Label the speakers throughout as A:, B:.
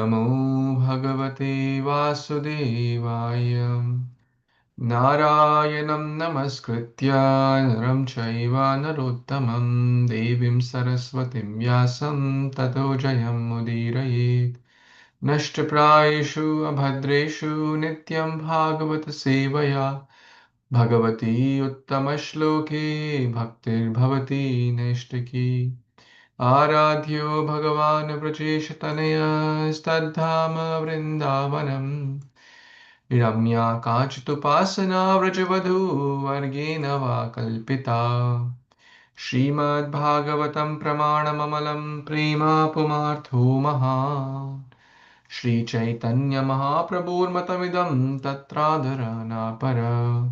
A: Namo Bhagavate Vasudevaya. Narayanam namaskritya naram chaiva narottamam devim saraswatim vyasam tato jayam mudirayet. Nashtaprayeshu abhadreshu nityam bhagavata-sevayā. Bhagavati uttamashloke bhaktir bhavati neshtaki. Aradhyo bhagavan vrajeshatanaya stadhama vrindavanam. Ramya Kachitupasana Vrajavadhu Vargena Va Kalpita. Śrīmad-Bhāgavatam Pramanamamalam Prema Pumartho Maha. Śrī Caitanya-Mahāprabhur Matamidam Tatradharana Para.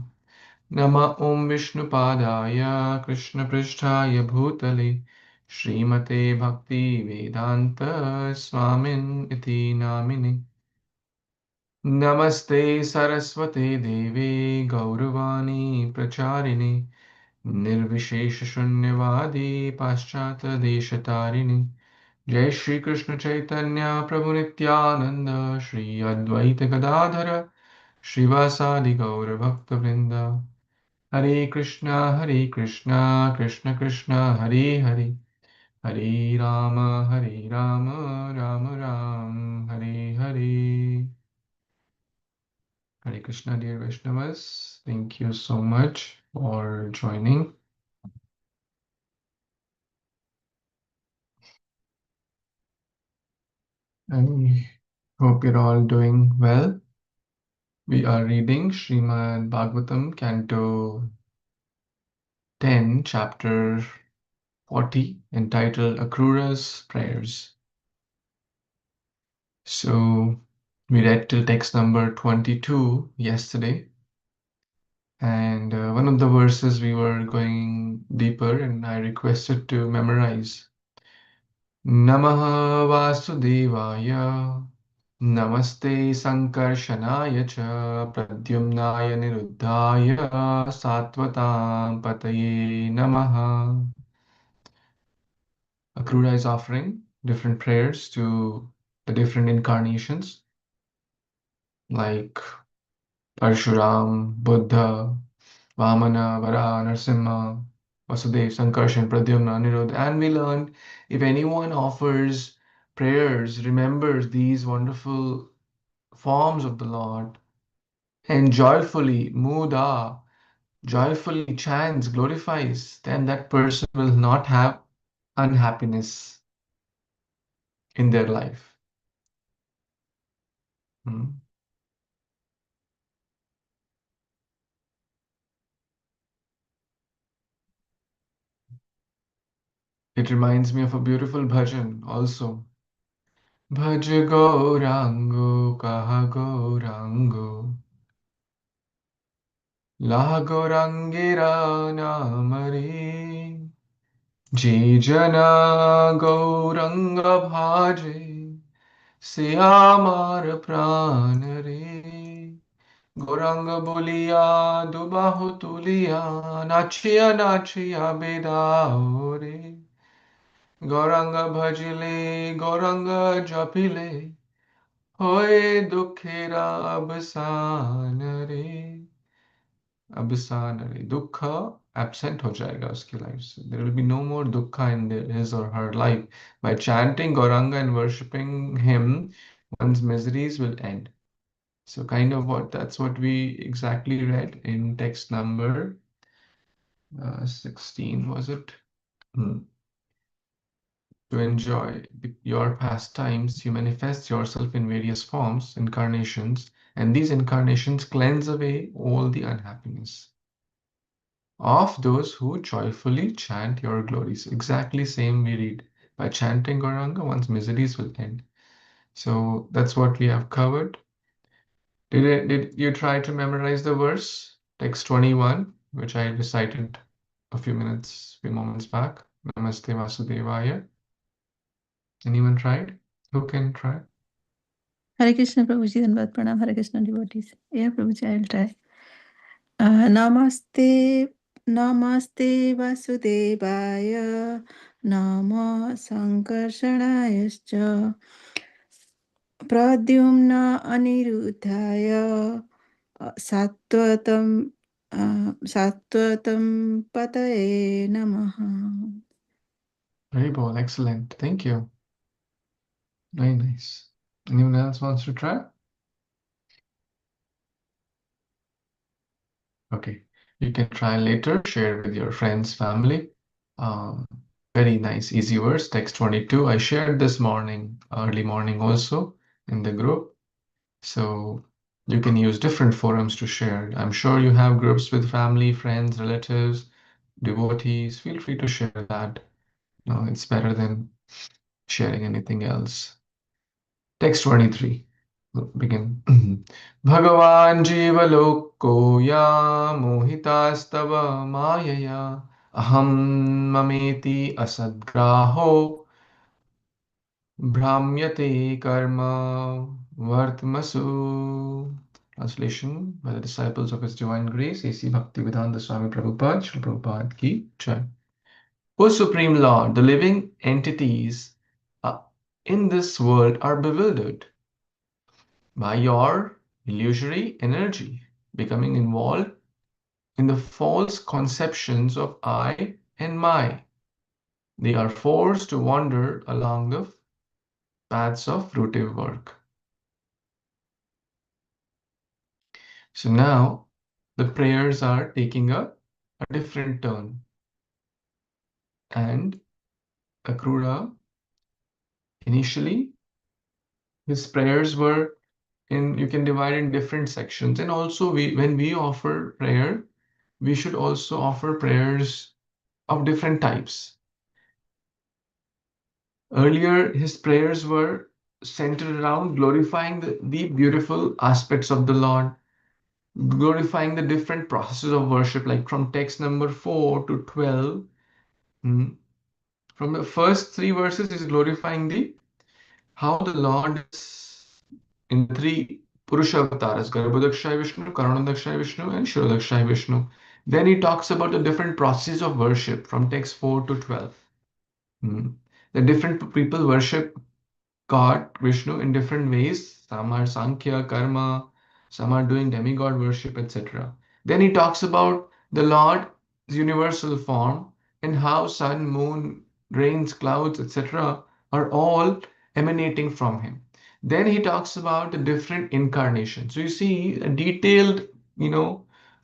A: Nama Om Vishnupadaya Krishna Pristhaya Bhutale Śrīmate Bhakti Vedanta Swamin Iti Namine. Namaste Saraswate Devi Gauravani Pracharine Nirvishesha Shunyavadi Paschata Deshatarine Jai Shri Krishna Chaitanya Prabhu Nityananda Shri Advaita Gadadhara Shrivasadi Gaura Bhakta Vrinda Hare Krishna Krishna Krishna Hare Hare Hare Rama Rama Ram Hare Hare. Hare Krishna, dear Vaishnavas. Thank you so much for joining. I hope you're all doing well. We are reading Śrīmad-Bhāgavatam Canto 10, Chapter 40, entitled Akrura's Prayers. So, we read till text number 22 yesterday. And one of the verses we were going deeper, and I requested to memorize. Namaha Vasudevaya. Namaste Sankarshanaaya cha Pradyumnaya Niruddhaya Sattvatam Pataye Namaha. Akrura is offering different prayers to the different incarnations like Parshuram, Buddha, Vamana, Vara, Narasimha, Vasudev, Sankarshan, Pradyumna, Aniruddha. And we learned if anyone offers prayers, remembers these wonderful forms of the Lord, and joyfully, muda, joyfully chants, glorifies, then that person will not have unhappiness in their life. It reminds me of a beautiful bhajan also. Bhaj Gaurango Kaha Gaurango Laha Gaurangira Namare Je Jana Gauranga Bhaje Se Amar Pranare Gauranga Bolia Dubahu Tulia Nachia Nachia Bedaore Gauranga Bhajile Gauranga Japile Hoye Dukhera Absanare Absanare Dukha absent ho jayega uski life se. There will be no more dukkha in his or her life. By chanting Gauranga and worshipping him, one's miseries will end. So kind of that's what we exactly read in text number 16, was it? To enjoy your pastimes, you manifest yourself in various forms, incarnations, and these incarnations cleanse away all the unhappiness of those who joyfully chant your glories. Exactly same we read. By chanting Gauranga, one's miseries will end. So that's what we have covered. Did you try to memorize the verse, text 21, which I recited a few moments back? Namaste Vasudevaya. Anyone tried? Who can try?
B: Hare Krishna, Prabhuji, Dhanavad Pranam, Hare Krishna devotees. Yeah, Prabhuji, I will try. Namaste, Namaste Vasudevaya, Nama Sankarshanayascha, Pradyumna अनिरुद्धाय सात्वतं सात्वतं पतये नमः.
A: Very well, excellent. Thank you. Very nice. Anyone else wants to try? Okay, you can try later, share with your friends, family. Very nice, easy verse, text 22. I shared this morning, early morning also in the group. So you can use different forums to share. I'm sure you have groups with family, friends, relatives, devotees. Feel free to share that. No, it's better than sharing anything else. Text 23. Begin. Bhagavan jiva loko ya mohitastava mayaya aham mameti asadgraho Brahmyate karma vartmasu. Translation by the disciples of His Divine Grace, A.C. Bhaktivedanta Swami Prabhupada, Srila Prabhupada Ki Jai. O Supreme Lord, the living entities in this world are bewildered by your illusory energy, becoming involved in the false conceptions of I and my. They are forced to wander along the paths of fruitive work. So now the prayers are taking a different turn. And Akrura, initially, his prayers were you can divide in different sections. And also when we offer prayer, we should also offer prayers of different types. Earlier, his prayers were centered around glorifying the beautiful aspects of the Lord, glorifying the different processes of worship, like from text number 4 to 12. From the first three verses is glorifying how the Lord is in the three Purusha avatars, Garbhodakshaya Vishnu, Karanodakshaya Vishnu, and Shirodakshaya Vishnu. Then he talks about the different processes of worship from text 4 to 12. The different people worship God, Vishnu, in different ways. Some are Sankhya, Karma, some are doing demigod worship, etc. Then he talks about the Lord's universal form and how sun, moon, rains, clouds, etc. are all emanating from him. Then he talks about the different incarnations. So you see a detailed,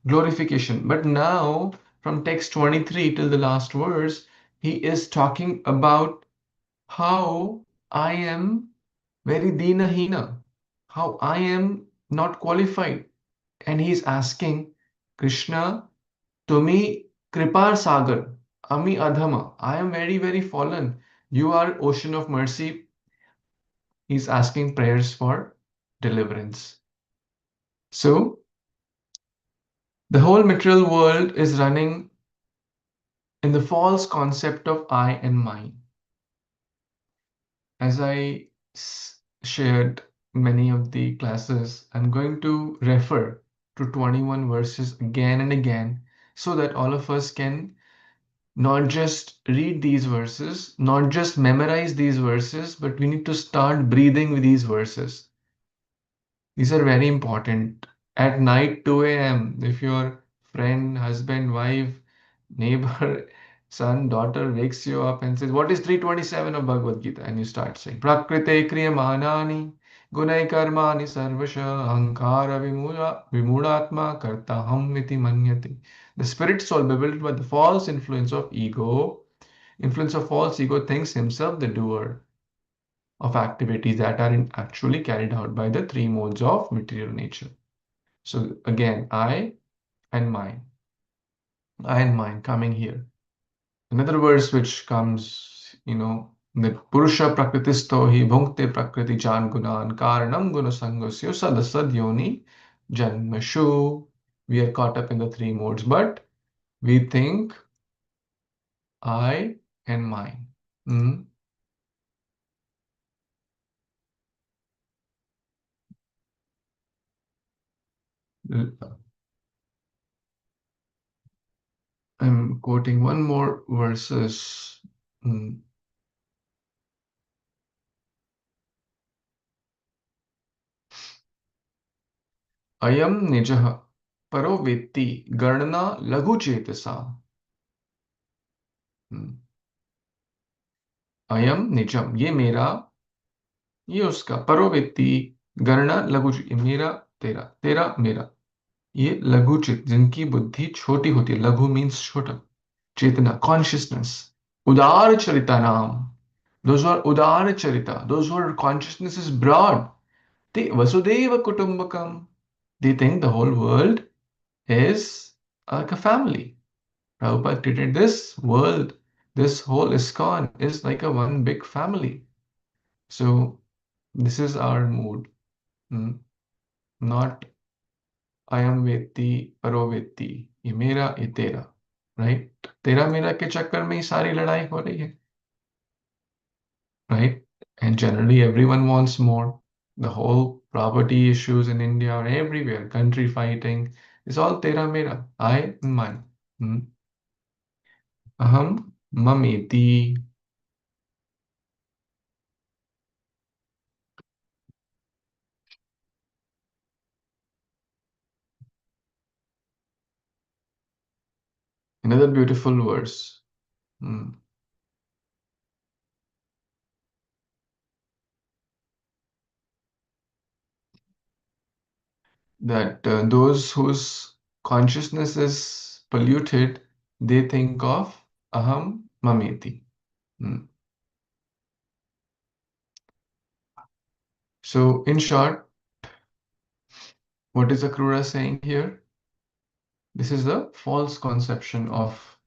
A: glorification. But now, from text 23 till the last verse, he is talking about how I am very dinahina, how I am not qualified. And he is asking, Krishna, Tumi Kripar Sagar, Ami Adhama, I am very, very fallen. You are ocean of mercy. He's asking prayers for deliverance. So, the whole material world is running in the false concept of I and mine. As I shared many of the classes, I'm going to refer to 21 verses again and again so that all of us can not just read these verses, not just memorize these verses, but we need to start breathing with these verses. These are very important. At night, 2 a.m., if your friend, husband, wife, neighbor, son, daughter wakes you up and says, what is 327 of Bhagavad Gita? And you start saying, Prakrite kriyamanani gunai karmani sarvasha ahankara vimudatma kartaham iti manyati. The spirit soul bewildered by the false influence of false ego thinks himself the doer of activities that are actually carried out by the three modes of material nature. So again, I and mine coming here. Another verse which comes, that Purusha Prakritisto hi bhunkte prakriti jan gunan karanam guna sangasya sadasad yoni janmashu. We are caught up in the three modes, but we think I and mine. I'm quoting one more verses. Ayam nijah paro vetti garna lagu chetasa. Ayam nijam, ये मेरा, ये उसका, परो वेत्ति गणना लघु, मेरा तेरा, तेरा मेरा, ये लघु चित, जिनकी बुद्धि छोटी होती है, लघु मीन्स छोटा, चेतना कॉन्शियसनेस, उदार चरिता नाम, those who are udara charita, those who are consciousness is broad, they vasudeva kutumbakam, they think the whole world is like a family. Prabhupada treated this world, this whole ISKCON is like a one big family. So this is our mood, not ayam vetti, paro vetti, ये मेरा ये तेरा, right? तेरा मेरा के चक्कर में ही सारी लड़ाई हो रही है, right? And generally everyone wants more. The whole property issues in India or everywhere, country fighting, is all tera mera, I and mine. Aham mameti. Another beautiful verse. That those whose consciousness is polluted, they think of aham mameti. So, in short, what is Akrura saying here? This is the false conception of,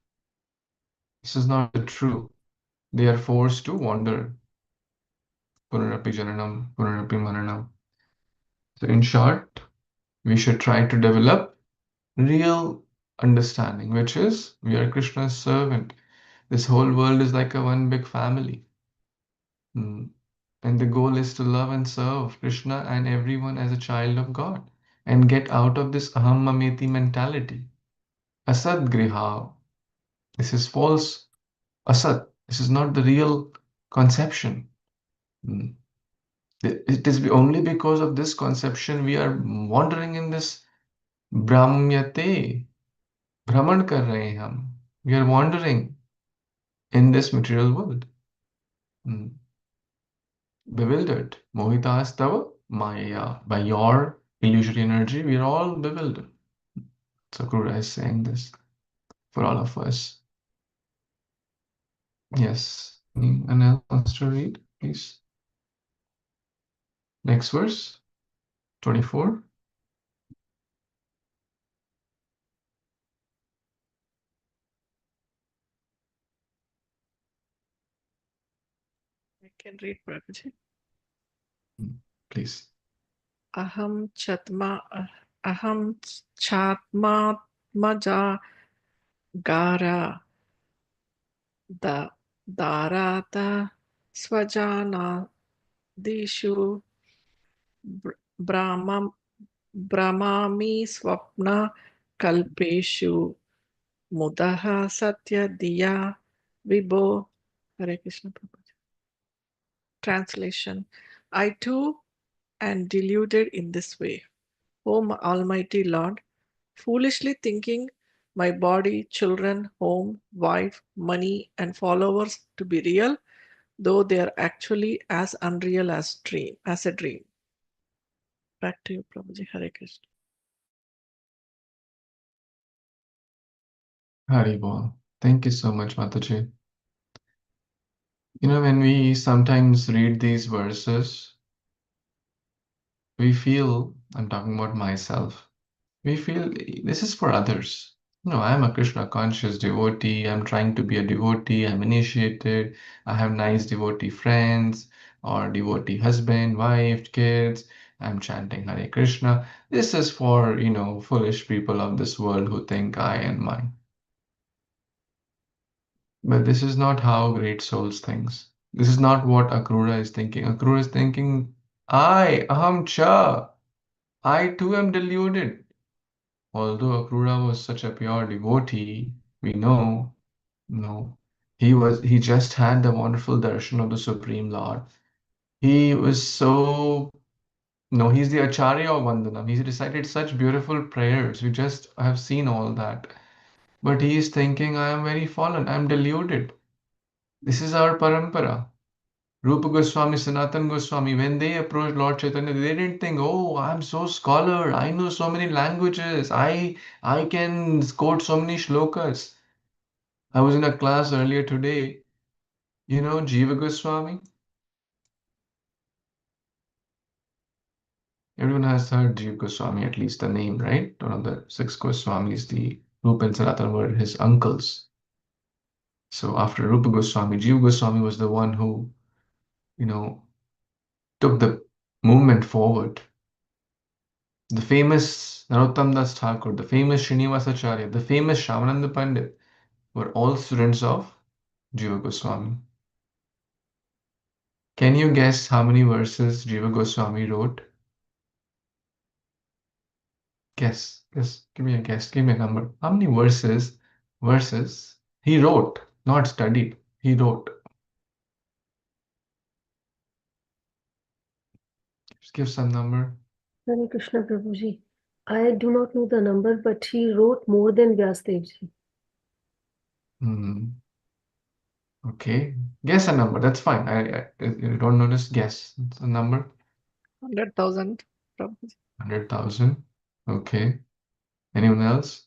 A: this is not the true. They are forced to wander. Punarapi jananam, punarapi maranam. So, in short, we should try to develop real understanding, which is we are Krishna's servant. This whole world is like a one big family. And the goal is to love and serve Krishna and everyone as a child of God and get out of this aham mameti mentality. Asad griha. This is false asat. This is not the real conception. It is only because of this conception we are wandering in this brahmyate. Brahman kar rahe hain hum. We are wandering in this material world. Bewildered. Mohitas tava maya. By your illusory energy, we are all bewildered. Sakura is saying this for all of us. Yes. Anyone else wants to read, please? Next verse, 24.
C: I can read, Prabhuji.
A: Please.
C: Aham chatma gara da darata swajana dishu brahmami swapna kalpeshu mudaha satya diya vibho. Hare Krishna Prabhuji. Translation. I too am deluded in this way, O Almighty Lord, foolishly thinking my body, children, home, wife, money, and followers to be real, though they are actually as unreal as a dream. Back to you, Prabhuji. Hare Krishna.
A: Haribol. Thank you so much, Mataji. You know, when we sometimes read these verses, we feel, I'm talking about myself, we feel this is for others. No, I'm a Krishna conscious devotee. I'm trying to be a devotee. I'm initiated. I have nice devotee friends or devotee husband, wife, kids. I'm chanting Hare Krishna. This is for, foolish people of this world who think I and mine. But this is not how great souls thinks. This is not what Akrura is thinking. Akrura is thinking, aham cha. I too am deluded. Although Akrura was such a pure devotee, we know, no, he just had the wonderful darshan of the Supreme Lord. He was so No, he's the Acharya of Vandanam. He's recited such beautiful prayers. We just have seen all that. But he is thinking, I am very fallen. I am deluded. This is our parampara. Rupa Goswami, Sanatan Goswami, when they approached Lord Chaitanya, they didn't think, oh, I'm so scholar. I know so many languages. I can quote so many shlokas. I was in a class earlier today. You know Jiva Goswami? Everyone has heard Jiva Goswami, at least the name, right? One of the six Goswamis, the Rupa and Sanatana were his uncles. So after Rupa Goswami, Jiva Goswami was the one who, you know, took the movement forward. The famous Narottam Das Thakur, the famous Srinivasacharya, the famous Shyamananda Pandit were all students of Jiva Goswami. Can you guess how many verses Jiva Goswami wrote? Guess. Give me a guess. Give me a number. How many verses he wrote, not studied. He wrote. Just give some number.
D: Hare Krishna Prabhuji. I do not know the number, but he wrote more than Vyasdevji.
A: Okay. Guess a number. That's fine. You don't know, just guess. It's a number.
C: 100,000. Prabhuji.
A: 100,000. Okay. Anyone else?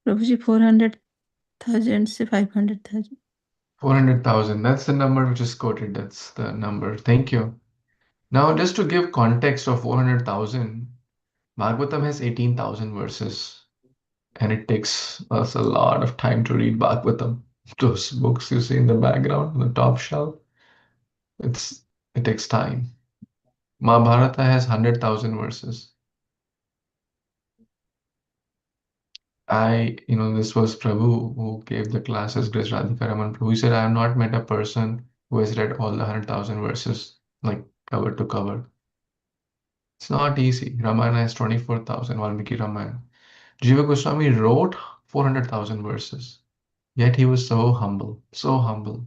B: Prabhuji, 400,000 से 500,000.
A: 400,000. That's the number which is quoted. That's the number. Thank you. Now, just to give context of 400,000, Bhagavatam has 18,000 verses, and it takes us a lot of time to read Bhagavatam. Those books you see in the background, on the top shelf, it takes time. Mahabharata has 100,000 verses. This was Prabhu who gave the classes, Grace Radhikaraman Prabhu. He said, I have not met a person who has read all the 100,000 verses, like cover to cover. It's not easy. Ramayana has 24,000, Valmiki Ramayana. Jiva Goswami wrote 400,000 verses, yet he was so humble, so humble.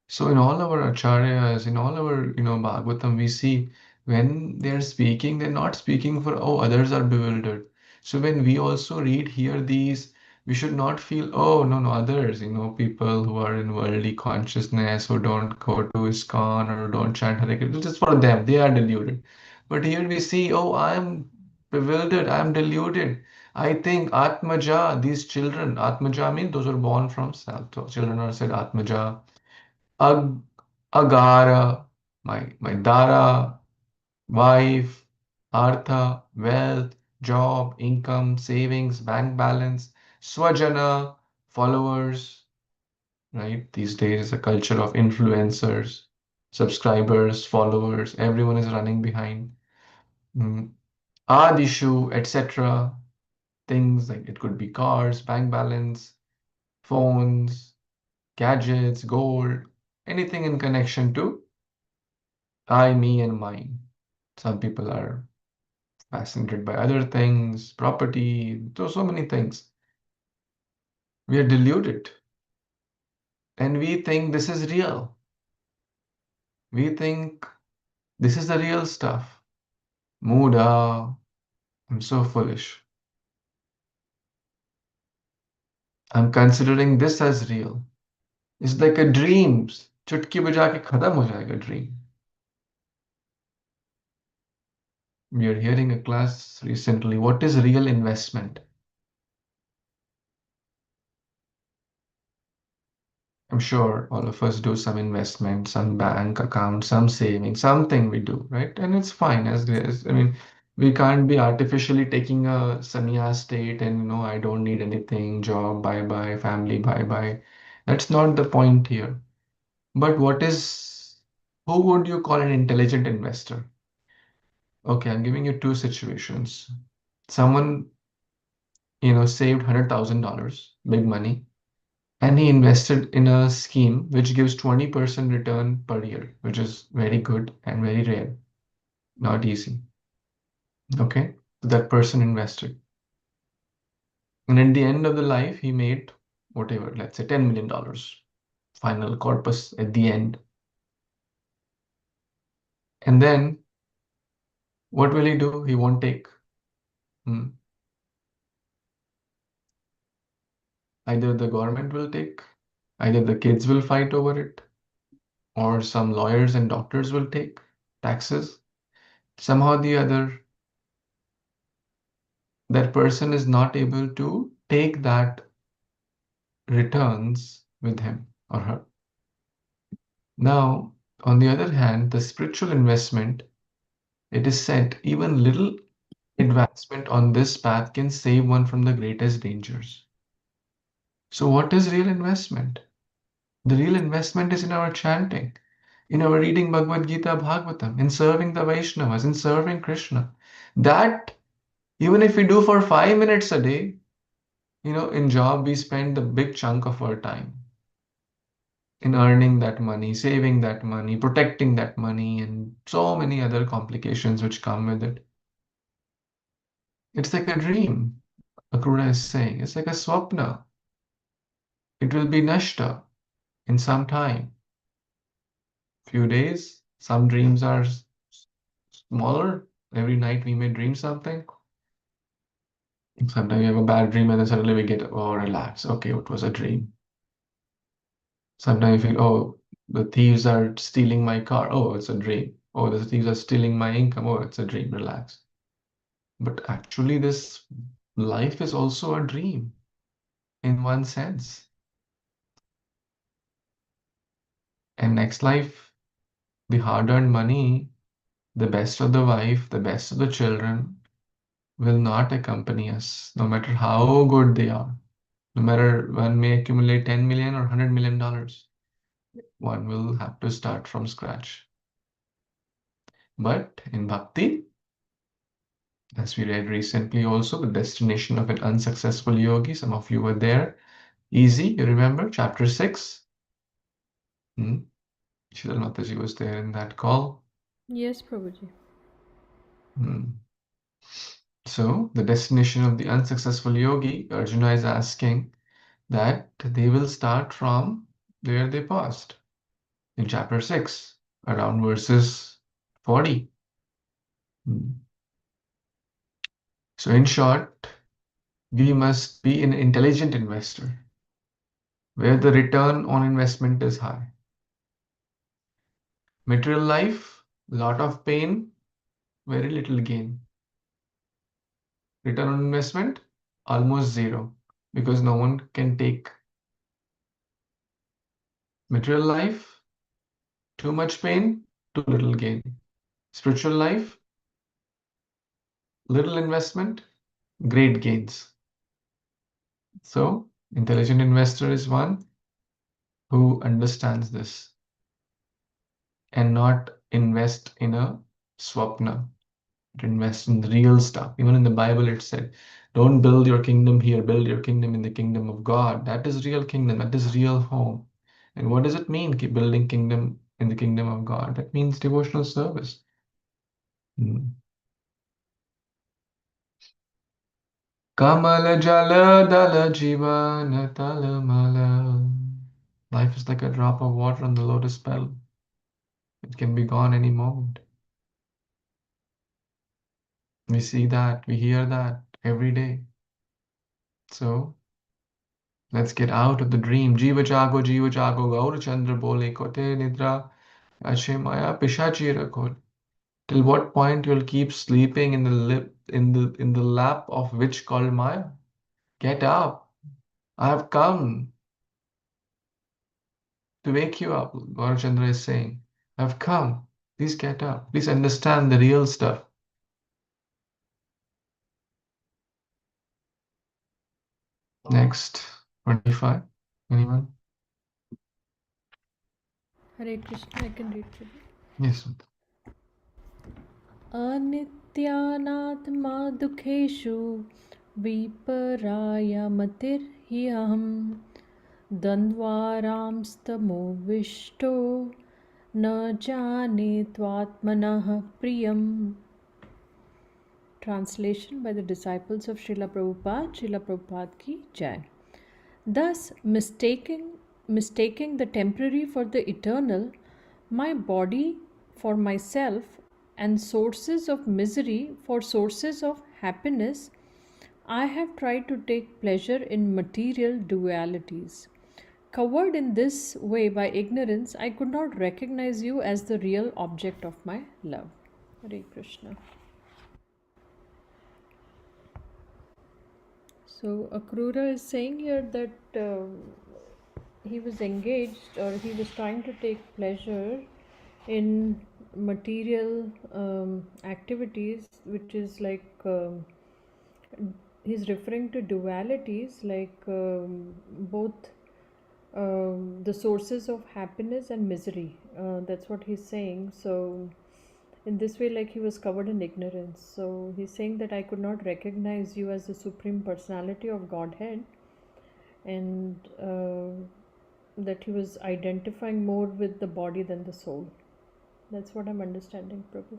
A: So in all our acharyas, in all our, Bhagavatam, we see when they're speaking, they're not speaking for, oh, others are bewildered. So when we also read here these, we should not feel, oh, no, others, people who are in worldly consciousness, who don't go to ISKCON or don't chant Hare Krishna, just for them, they are deluded. But here we see, oh, I'm bewildered, I'm deluded. I think Atmaja, these children, Atmaja means those are born from self. So children are said Atmaja. Ag Agara, my Dara, wife, Artha, wealth, job, income, savings, bank balance, Swajana, followers, right? These days, a culture of influencers, subscribers, followers, everyone is running behind. Adishu, etc. Things like it could be cars, bank balance, phones, gadgets, gold, anything in connection to I, me, and mine. Some people are fascinated by other things, property, so many things. We are deluded and we think this is real. We think this is the real stuff. Muda, I'm so foolish. I'm considering this as real. It's like a dream. चुटकी बजा के खत्म हो जाएगा dream. We are hearing a class recently. What is real investment? I'm sure all of us do some investment, some bank account, some saving, something we do, right? And it's fine I mean, we can't be artificially taking a sannyas state and, I don't need anything, job, bye-bye, family, bye-bye. That's not the point here. But who would you call an intelligent investor? Okay, I'm giving you two situations. Someone, saved $100,000, big money, and he invested in a scheme which gives 20% return per year, which is very good and very rare, not easy. Okay, that person invested, and at the end of the life, he made whatever, let's say $10 million. final corpus at the end. And then what will he do? He won't take. Either the government will take, either the kids will fight over it, or some lawyers and doctors will take taxes. Somehow or the other, that person is not able to take that returns with him or her. Now, on the other hand, the spiritual investment, it is said even little advancement on this path can save one from the greatest dangers. So what is real investment? The real investment is in our chanting, in our reading Bhagavad Gita, Bhagavatam, in serving the Vaishnavas, in serving Kṛṣṇa. That, even if we do for 5 minutes a day, in job we spend the big chunk of our time in earning that money, saving that money, protecting that money, and so many other complications which come with it. It's like a dream, Akrura is saying. It's like a swapna. It will be nashta in some time. Few days. Some dreams are smaller. Every night we may dream something. Sometimes we have a bad dream and then suddenly we get, oh, relax. Okay, it was a dream. Sometimes we feel, oh, the thieves are stealing my car. Oh, it's a dream. Oh, the thieves are stealing my income. Oh, it's a dream. Relax. But actually, this life is also a dream in one sense. And next life, the hard-earned money, the best of the wife, the best of the children will not accompany us, no matter how good they are. No matter one may accumulate 10 million or $100 million, one will have to start from scratch. But in bhakti, as we read recently also, the destination of an unsuccessful yogi, some of you were there. Easy, you remember, chapter 6? Shidal Mataji was there in that call.
B: Yes, Prabhuji.
A: So, the destination of the unsuccessful yogi, Arjuna is asking that they will start from where they paused in chapter 6, around verses 40. So, in short, we must be an intelligent investor where the return on investment is high. Material life, lot of pain, very little gain. Return on investment, almost zero, because no one can take. Material life, too much pain, too little gain. Spiritual life, little investment, great gains. So, intelligent investor is one who understands this and not invest in a swapna, but invest in the real stuff. Even in the Bible it said, don't build your kingdom here, build your kingdom in the kingdom of God. That is real kingdom, that is real home. And what does it mean, keep building kingdom in the kingdom of God? That means devotional service. Kamala jala dala jivana talamala. Life is like a drop of water on the lotus petal. It can be gone any moment. We see that, we hear that every day. So let's get out of the dream. Jiva jago, Gaura Chandra bole kote nidra ache maya pishachi rakho. Till what point you'll keep sleeping in the lap of which called Maya? Get up. I have come to wake you up. Gaurachandra is saying, I've come. Please get up. Please understand the real stuff. Next, 25. Anyone?
B: Hare Krishna, I can read for you.
A: Yes.
B: अनित्यानात्मा दुःखेषु विपरायमतिर्ह्यहं द्वन्द्वारांस्तमोविष्टो न जाने त्वात्मनः प्रियम्. Translation by the disciples of Srila Prabhupada, Srila Prabhupada ki Jai. Thus, mistaking
E: mistaking the temporary for the eternal, my body for myself, and sources of misery for sources of happiness, I have tried to take pleasure in material dualities. Covered in this way by ignorance, I could not recognize you as the real object of my love. Hare Krishna. So Akrura is saying here that he was engaged, or he was trying to take pleasure in material activities, which is like he's referring to dualities, like both the sources of happiness and misery. That's what he's saying. So in this way, like, he was covered in ignorance. So he's saying that I could not recognize you as the Supreme Personality of Godhead, and that he was identifying more with the body than the soul. That's what I'm understanding, Prabhu.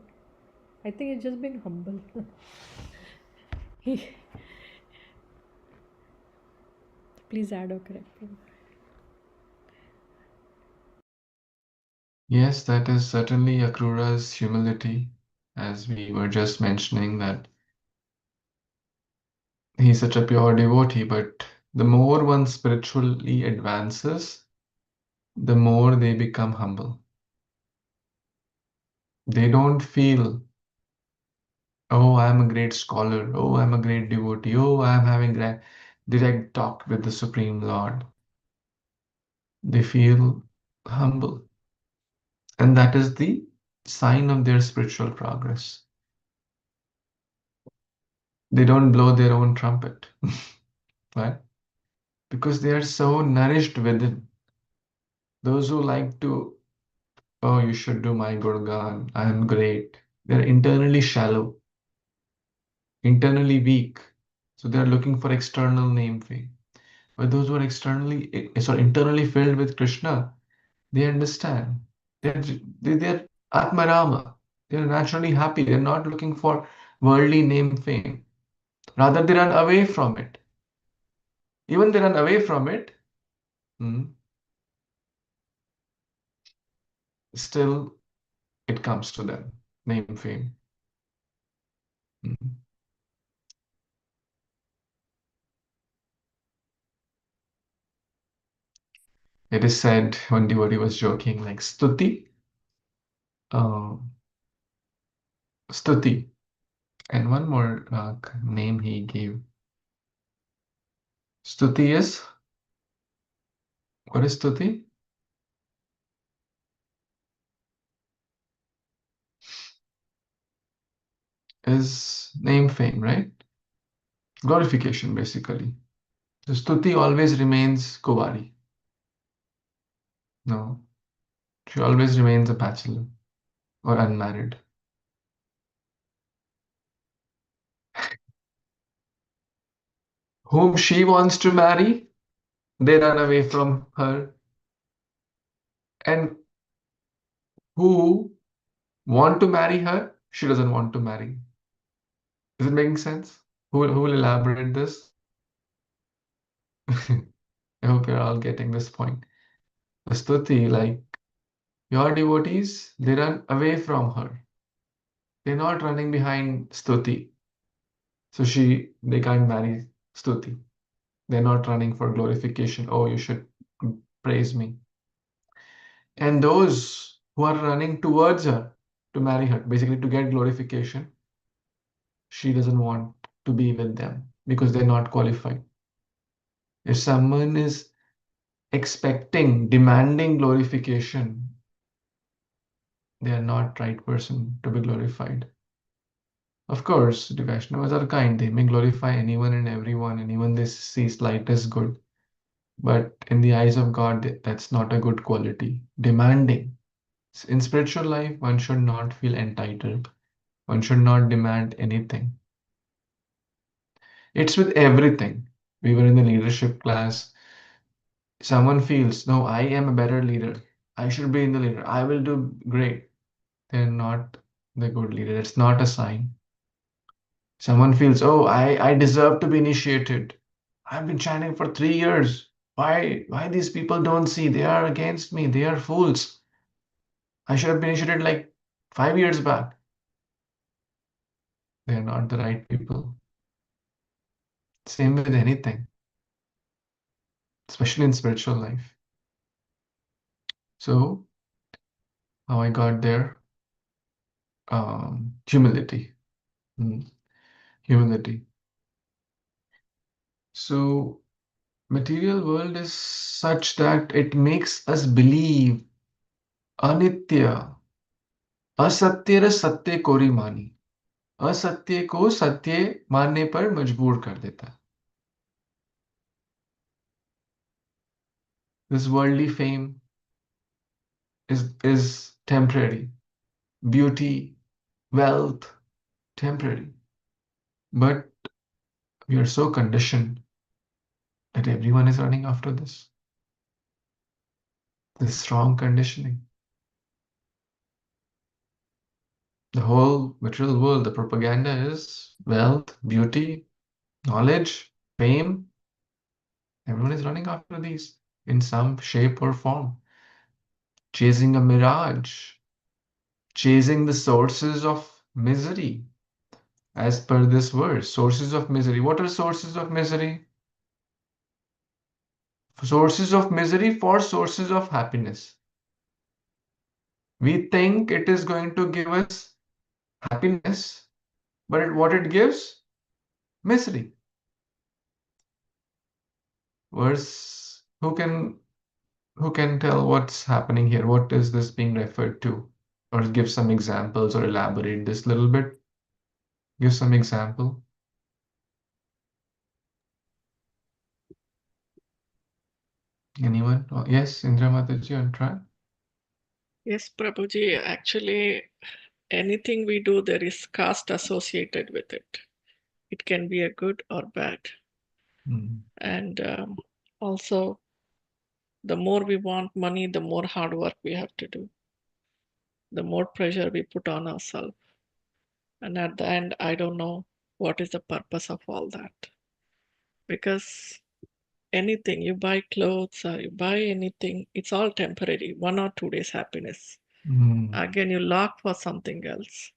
E: I think it's just being humble. Please add or correct, Prabhu.
A: Yes, that is certainly Akrura's humility, as we were just mentioning, that he's such a pure devotee, but the more one spiritually advances, the more they become humble. They don't feel, oh, I'm a great scholar, oh, I'm a great devotee, oh, I'm having direct talk with the Supreme Lord. They feel humble. And that is the sign of their spiritual progress. They don't blow their own trumpet. Right? Because they are so nourished within. Those who like to, oh, you should do my Gurgan, I am great. They're internally shallow, internally weak. So they're looking for external name fame. But those who are internally filled with Krishna, they understand. They're Atmarama. They're naturally happy. They're not looking for worldly name fame. Rather, they run away from it. Even they run away from it, still it comes to them, name fame. It is said, one devotee was joking, like Stuti, Stuti, and one more name he gave. Stuti is, what is Stuti? Is name fame, right? Glorification, basically. So Stuti always remains Kuvari. No, she always remains a bachelor or unmarried. Whom she wants to marry, they run away from her. And who want to marry her, she doesn't want to marry. Is it making sense? Who will elaborate this? I hope you're all getting this point. The Stuti, like your devotees, they run away from her. They're not running behind Stuti. So they can't marry Stuti. They're not running for glorification. Oh, you should praise me. And those who are running towards her to marry her, basically to get glorification, she doesn't want to be with them because they're not qualified. If someone is expecting, demanding glorification, they are not right person to be glorified. Of course, the Vaishnavas are kind. They may glorify anyone and everyone, and even they see slight as good. But in the eyes of God, that's not a good quality. Demanding. In spiritual life, one should not feel entitled. One should not demand anything. It's with everything. We were in the leadership class. Someone feels, no, I am a better leader. I should be in the leader. I will do great. They're not the good leader. It's not a sign. Someone feels, oh, I deserve to be initiated. I've been chanting for 3 years. Why these people don't see? They are against me. They are fools. I should have been initiated like 5 years back. They are not the right people. Same with anything, especially in spiritual life. So, how I got there? Humility. Humility. So, material world is such that it makes us believe anitya, असत्य रे सत्य कोरी मानी, असत्य को सत्य मानने पर मजबूर कर देता है. This worldly fame is temporary. Beauty, wealth, temporary. But we are so conditioned that everyone is running after this. This strong conditioning. The whole material world, the propaganda is wealth, beauty, knowledge, fame. Everyone is running after these in some shape or form. Chasing a mirage, chasing the sources of misery. As per this verse, sources of misery. What are sources of misery? Sources of misery for sources of happiness. We think it is going to give us happiness, but what it gives? Misery. Verse, who can tell what's happening here? What is this being referred to? Or give some examples or elaborate this little bit. Give some example. Anyone? Oh, yes, Indra Mataji, on try.
C: Yes, Prabhuji, actually, anything we do, there is caste associated with it. It can be a good or bad. And also, the more we want money, the more hard work we have to do, the more pressure we put on ourselves. And at the end, I don't know what is the purpose of all that. Because anything, you buy clothes or you buy anything, it's all temporary, 1 or 2 days happiness. Again, you lock for something else.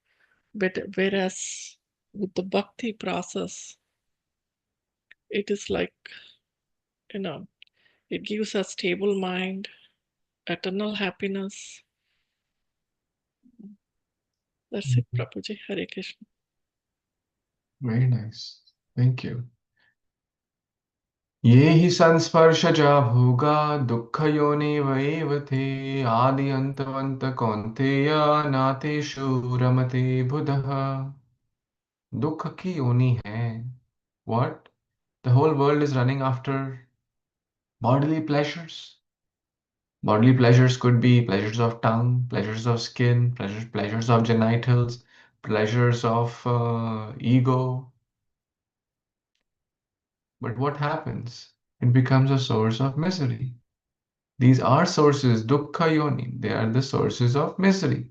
C: But whereas with the bhakti process, it is like, it gives a stable mind, eternal happiness. That's it, Prabhuji. Hare Krishna.
A: Very nice. Thank you. ये हि संस्पर्शजा भोगा दुःखयोनिव एव ते आदि अन्तवन्त कौन्तेय नातेषु रमते बुधः. दुःख की योनि है. What? The whole world is running after bodily pleasures. Bodily pleasures could be pleasures of tongue, pleasures of skin, pleasures of genitals, pleasures of ego. But what happens? It becomes a source of misery. These are sources, dukkha yoni. They are the sources of misery.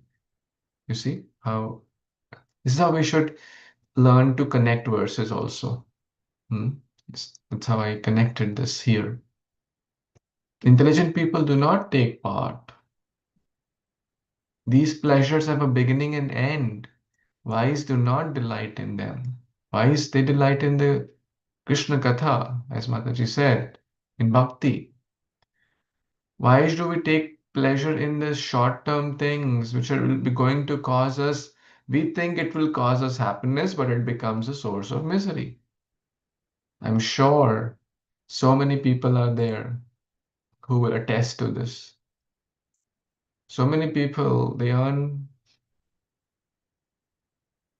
A: You see how this is how we should learn to connect verses also. That's how I connected this here. Intelligent people do not take part. These pleasures have a beginning and end. Wise do not delight in them. Wise, they delight in the Kṛṣṇa Katha, as Mataji said, in bhakti. Why do we take pleasure in the short-term things which will be going to cause us, we think it will cause us happiness, but it becomes a source of misery. I'm sure so many people are there who will attest to this. So many people, they earn,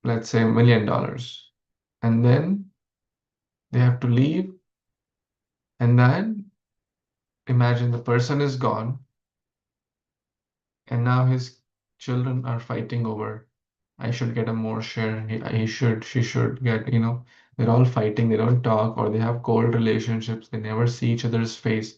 A: let's say, $1 million, and then they have to leave, and then imagine the person is gone, and now his children are fighting over, I should get a more share, she should get, they're all fighting, they don't talk, or they have cold relationships, they never see each other's face.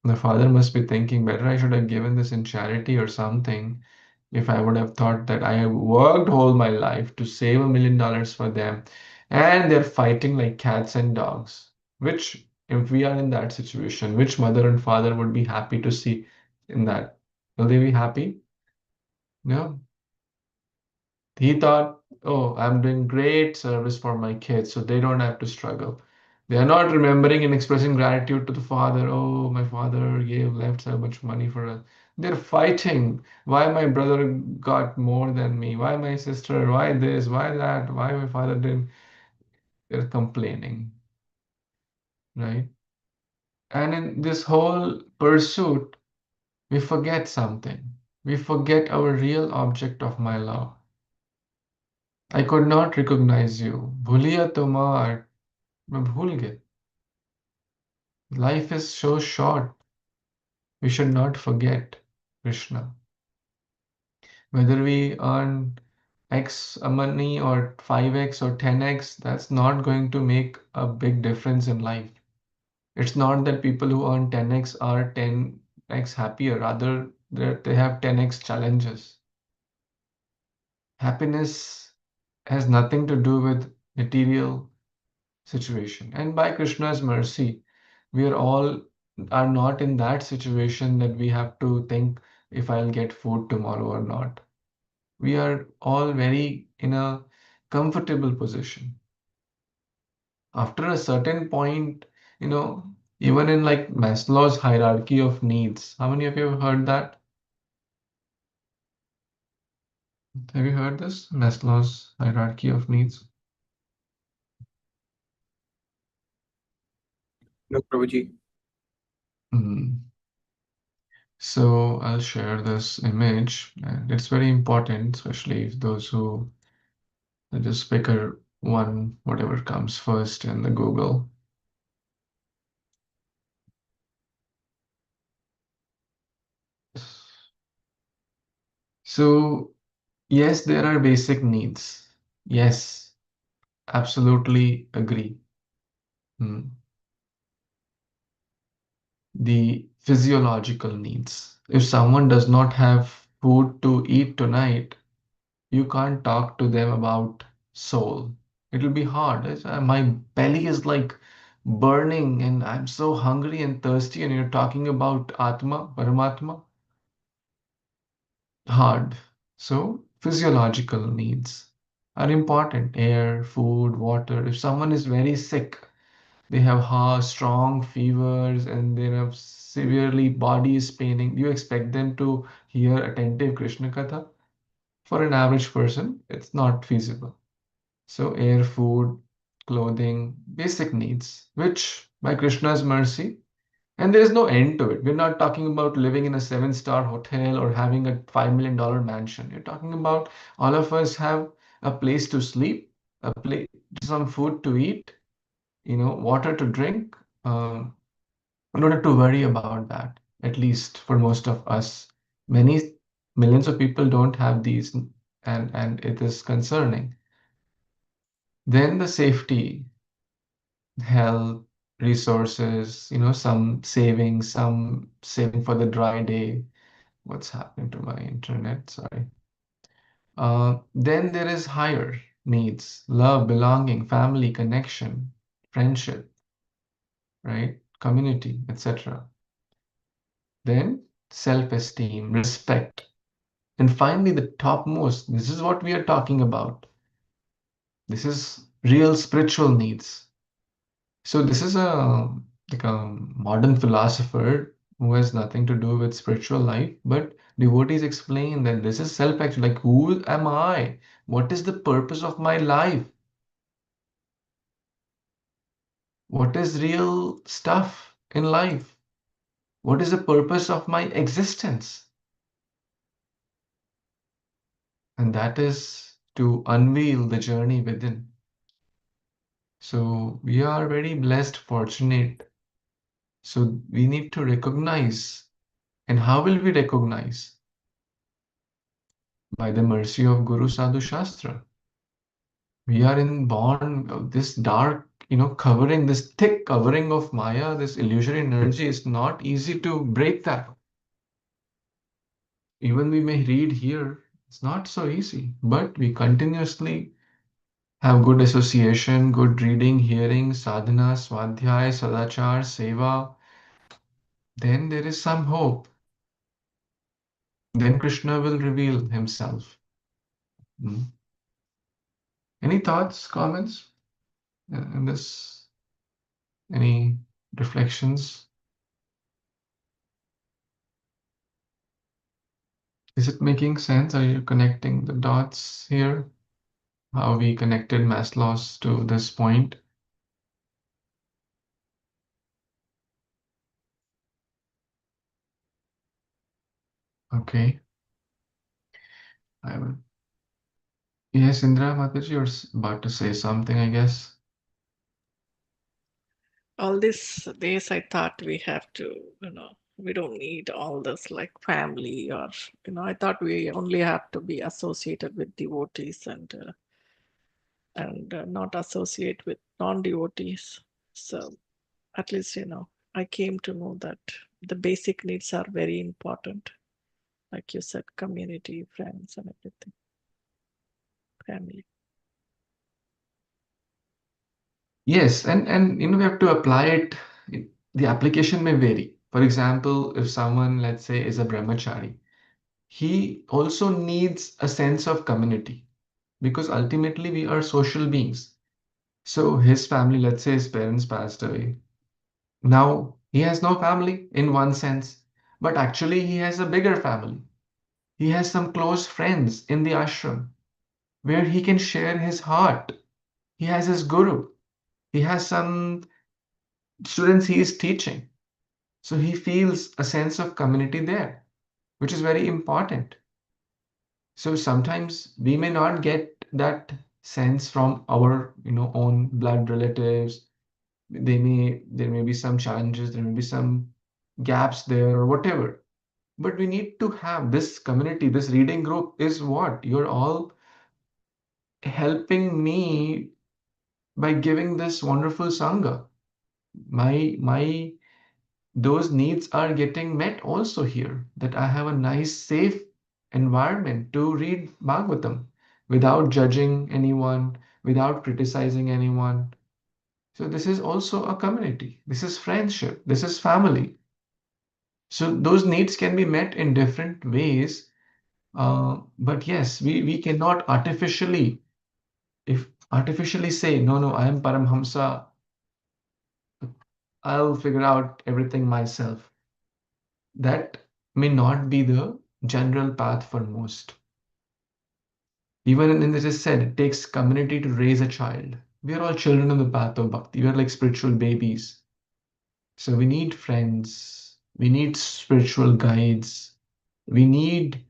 A: The father must be thinking, better I should have given this in charity or something, if I would have thought that I have worked all my life to save $1 million for them, and they're fighting like cats and dogs. Which If we are in that situation, which mother and father would be happy to see in that? Will they be happy? No. He thought, oh, I'm doing great service for my kids, so they don't have to struggle. They are not remembering and expressing gratitude to the father. Oh, my father left so much money for us. They're fighting. Why my brother got more than me? Why my sister? Why this? Why that? Why my father didn't? They're complaining, right? And in this whole pursuit, we forget something. We forget our real object of my love. I could not recognize you. भूलिया तुम्हार मैं भूल गया. Life is so short. We should not forget Krishna. Whether we earn X money or 5x or 10x, that's not going to make a big difference in life. It's not that people who earn 10x are 10x happier, rather, they have 10x challenges. Happiness has nothing to do with material situation. And by Krishna's mercy, we are not in that situation that we have to think if I'll get food tomorrow or not. We are all very in a comfortable position. After a certain point, even in like Maslow's hierarchy of needs, how many of you have heard that? Have you heard this? Maslow's hierarchy of needs?
F: No, Prabhuji.
A: So I'll share this image, and it's very important, especially if those who just pick one, whatever comes first in the Google. So yes, there are basic needs. Yes, absolutely agree. The physiological needs. If someone does not have food to eat tonight, you can't talk to them about soul. It'll be hard. My belly is like burning and I'm so hungry and thirsty, and you're talking about Atma, Paramatma. Hard. So, physiological needs are important: air, food, water. If someone is very sick, they have strong fevers and they have severely body is paining, do you expect them to hear attentive Krishna Katha? For an average person, it's not feasible. So air, food, clothing, basic needs, which by Krishna's mercy, and there is no end to it. We're not talking about living in a 7-star hotel or having a $5 million mansion. You're talking about all of us have a place to sleep, some food to eat, water to drink. We don't have to worry about that, at least for most of us. Many millions of people don't have these, and it is concerning. Then the safety, health, resources, some saving for the dry day. What's happening to my internet? Sorry. Then there is higher needs: love, belonging, family, connection, friendship, right? Community, etc. Then self-esteem, respect. And finally, the topmost, this is what we are talking about. This is real spiritual needs. So this is like a modern philosopher who has nothing to do with spiritual life, but devotees explain that this is self-actual, like who am I? What is the purpose of my life? What is real stuff in life? What is the purpose of my existence? And that is to unveil the journey within. So we are very blessed, fortunate. So we need to recognize. And how will we recognize? By the mercy of Guru Sadhu Shastra. We are born of this dark, covering, this thick covering of Maya, this illusory energy. Is not easy to break that. Even we may read here, it's not so easy, but we continuously have good association, good reading, hearing, sadhana, swadhyay, sadachar, seva, then there is some hope. Then Krishna will reveal himself. Hmm. Any thoughts, comments in this? Any reflections? Is it making sense? Are you connecting the dots here? How we connected mass loss to this point? Okay. I will. Yes, Indra Mataji, you're about to say something, I guess.
C: All these days I thought we have to, we don't need all this like family or, I thought we only have to be associated with devotees and not associate with non-devotees. So at least, I came to know that the basic needs are very important. Like you said, community, friends, and everything, family.
A: Yes, and we have to apply it. The application may vary. For example, if someone, let's say, is a brahmachari, he also needs a sense of community because ultimately we are social beings. So his family, let's say his parents passed away. Now he has no family in one sense, but actually he has a bigger family. He has some close friends in the ashram where he can share his heart. He has his guru. He has some students he is teaching. So he feels a sense of community there, which is very important. So sometimes we may not get that sense from our, own blood relatives. There may be some challenges, there may be some gaps there or whatever. But we need to have this community, this reading group is what? You're all helping me by giving this wonderful sangha. My those needs are getting met also here, that I have a nice, safe environment to read Bhagavatam without judging anyone, without criticizing anyone. So, this is also a community. This is friendship. This is family. So, those needs can be met in different ways. But yes, we cannot artificially say, no, no, I am Paramhamsa, I'll figure out everything myself. That may not be the general path for most. Even in this is said, it takes community to raise a child. We are all children on the path of bhakti. We are like spiritual babies. So we need friends. We need spiritual guides. We need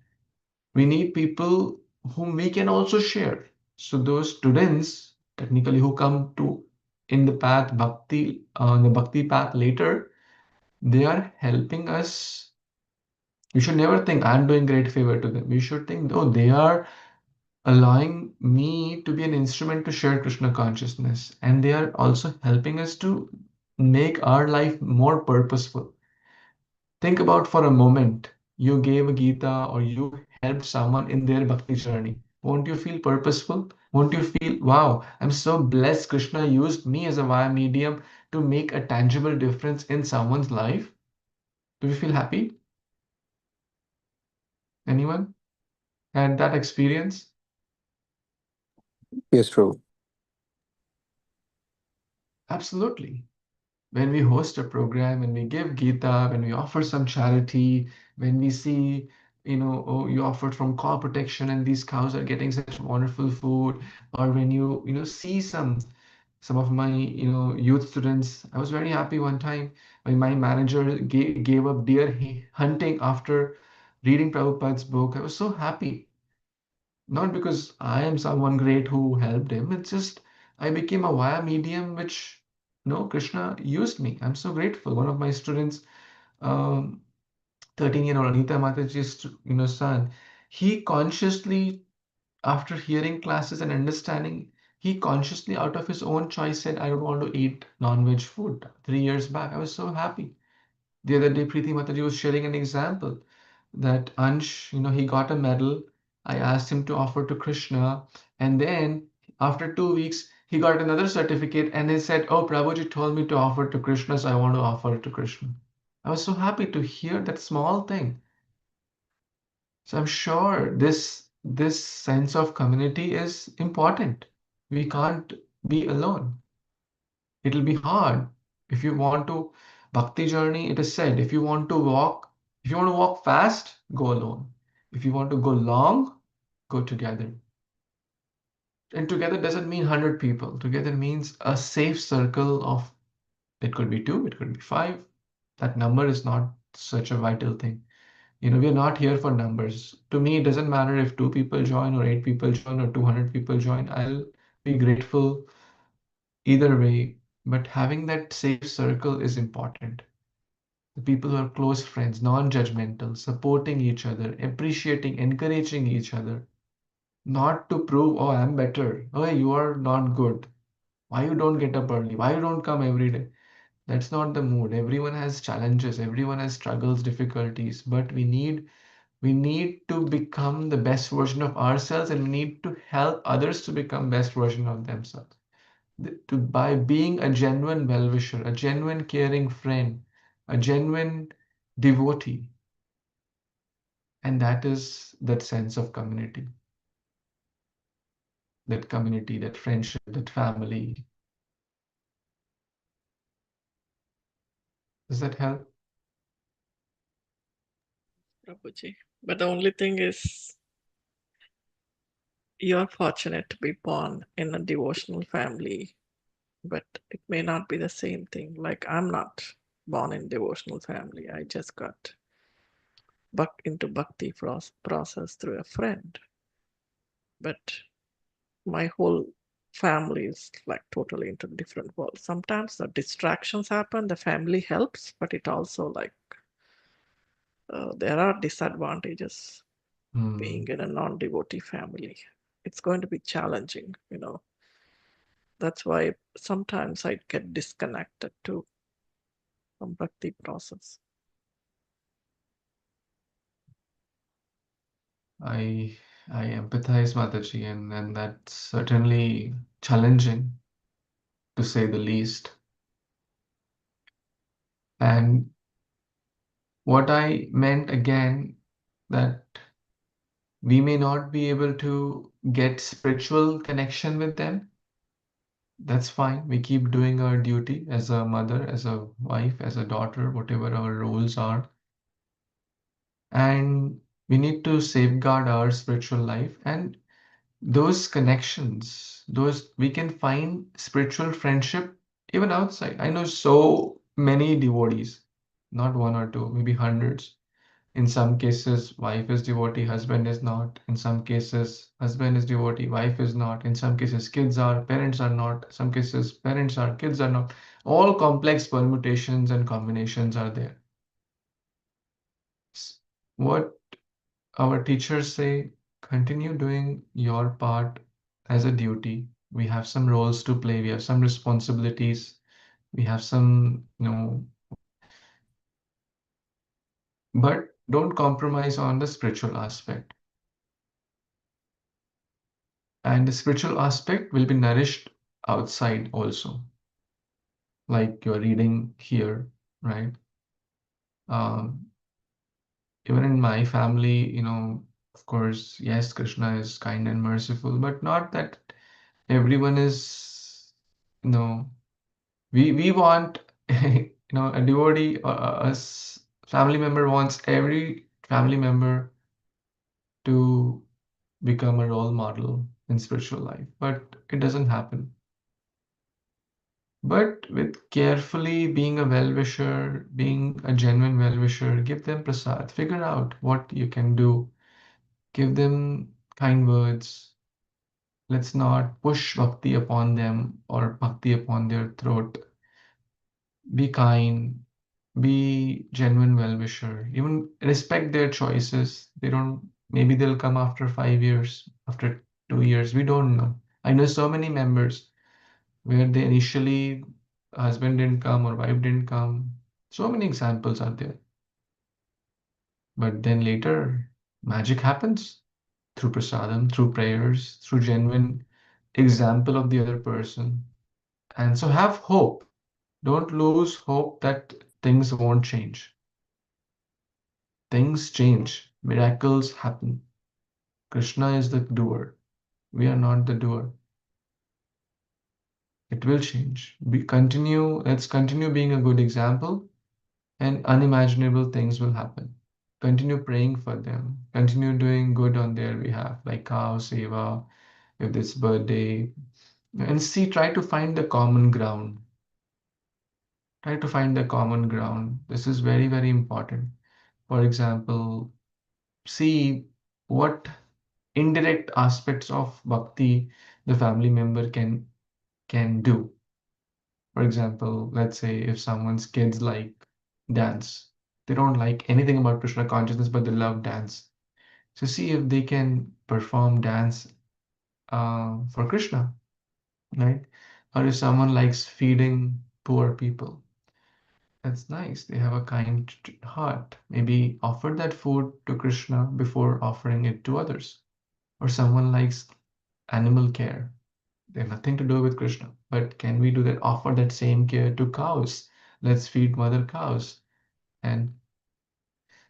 A: people whom we can also share. So those students, technically, who come to in the path bhakti, on the bhakti path later, they are helping us. You should never think I'm doing great favor to them. We should think, oh, they are allowing me to be an instrument to share Krishna consciousness. And they are also helping us to make our life more purposeful. Think about for a moment, you gave a Gita or you helped someone in their bhakti journey. Won't you feel purposeful? Won't you feel, wow, I'm so blessed Krishna used me as a via medium to make a tangible difference in someone's life? Do you feel happy? Anyone had that experience?
F: Yes, true.
A: Absolutely. When we host a program, when we give Gita, when we offer some charity, when we see, oh, you offered from cow protection and these cows are getting such wonderful food, or when see some of my, youth students. I was very happy one time when my manager gave up deer hunting after reading Prabhupada's book. I was so happy. Not because I am someone great who helped him. It's just I became a via medium which no Krishna used me. I'm so grateful. One of my students, um, 13-year-old Anita Mataji's son, he consciously, after hearing classes and understanding, he consciously out of his own choice said, I don't want to eat non-veg food 3 years back. I was so happy. The other day, Preeti Mataji was sharing an example that Ansh, he got a medal. I asked him to offer to Krishna, and then after 2 weeks, he got another certificate and he said, "Oh, Prabhuji told me to offer to Krishna, so I want to offer to Krishna." I was so happy to hear that small thing. So I'm sure this sense of community is important. We can't be alone. It'll be hard. If you want to bhakti journey, it is said, if you want to walk fast, go alone. If you want to go long, go together. And together doesn't mean 100 people. Together means a safe circle of, it could be 2, it could be 5. That number is not such a vital thing. We're not here for numbers. To me, it doesn't matter if 2 people join or 8 people join or 200 people join. I'll be grateful either way. But having that safe circle is important. The people who are close friends, non-judgmental, supporting each other, appreciating, encouraging each other, not to prove, oh, I'm better. Oh, you are not good. Why you don't get up early? Why you don't come every day? That's not the mood. Everyone has challenges, everyone has struggles, difficulties, but we need to become the best version of ourselves, and we need to help others to become best version of themselves. By being a genuine well-wisher, a genuine caring friend, a genuine devotee, and that is that sense of community, that friendship, that family. Does that help?
C: Prabhuji. But the only thing is, you're fortunate to be born in a devotional family, but it may not be the same thing. Like, I'm not born in devotional family. I just got into bhakti process through a friend. But my whole family is like totally into different world. Sometimes the distractions happen, the family helps, but it also like there are disadvantages being in a non-devotee family. It's going to be challenging, That's why sometimes I get disconnected too from bhakti process.
A: I empathize, Mataji, and that's certainly challenging, to say the least. And what I meant again, that we may not be able to get spiritual connection with them. That's fine. We keep doing our duty as a mother, as a wife, as a daughter, whatever our roles are. And we need to safeguard our spiritual life. And those connections, we can find spiritual friendship even outside. I know so many devotees, not one or two, maybe hundreds. In some cases, wife is devotee, husband is not. In some cases, husband is devotee, wife is not. In some cases, kids are, parents are not. Some cases, parents are, kids are not. All complex permutations and combinations are there. What our teachers say, continue doing your part as a duty. We have some roles to play, we have some responsibilities, we have some, but don't compromise on the spiritual aspect. And the spiritual aspect will be nourished outside also. Like you're reading here, right? Even in my family, of course, yes, Krishna is kind and merciful, but not that everyone is, we want, a devotee or family member wants every family member to become a role model in spiritual life, but it doesn't happen. But with carefully being a well-wisher, being a genuine well-wisher, give them prasad, figure out what you can do, give them kind words. Let's not push bhakti upon them or bhakti upon their throat. Be kind, be genuine well-wisher, even respect their choices. Maybe they'll come after 5 years, after 2 years, we don't know. I know so many members where they initially, husband didn't come or wife didn't come. So many examples are there. But then later, magic happens through prasadam, through prayers, through genuine example of the other person. And so have hope. Don't lose hope that things won't change. Things change. Miracles happen. Kṛṣṇa is the doer. We are not the doer. It will change. Let's continue being a good example, and unimaginable things will happen. Continue praying for them. Continue doing good on their behalf, like cow seva, if it's birthday. And try to find the common ground. Try to find the common ground. This is very, very important. For example, see what indirect aspects of bhakti the family member can do. For example, let's say if someone's kids like dance, they don't like anything about Krishna consciousness, but they love dance. So see if they can perform dance for Krishna, right? Or if someone likes feeding poor people, that's nice. They have a kind heart. Maybe offer that food to Krishna before offering it to others. Or someone likes animal care. They have nothing to do with Krishna. But can we do that? Offer that same care to cows. Let's feed mother cows. And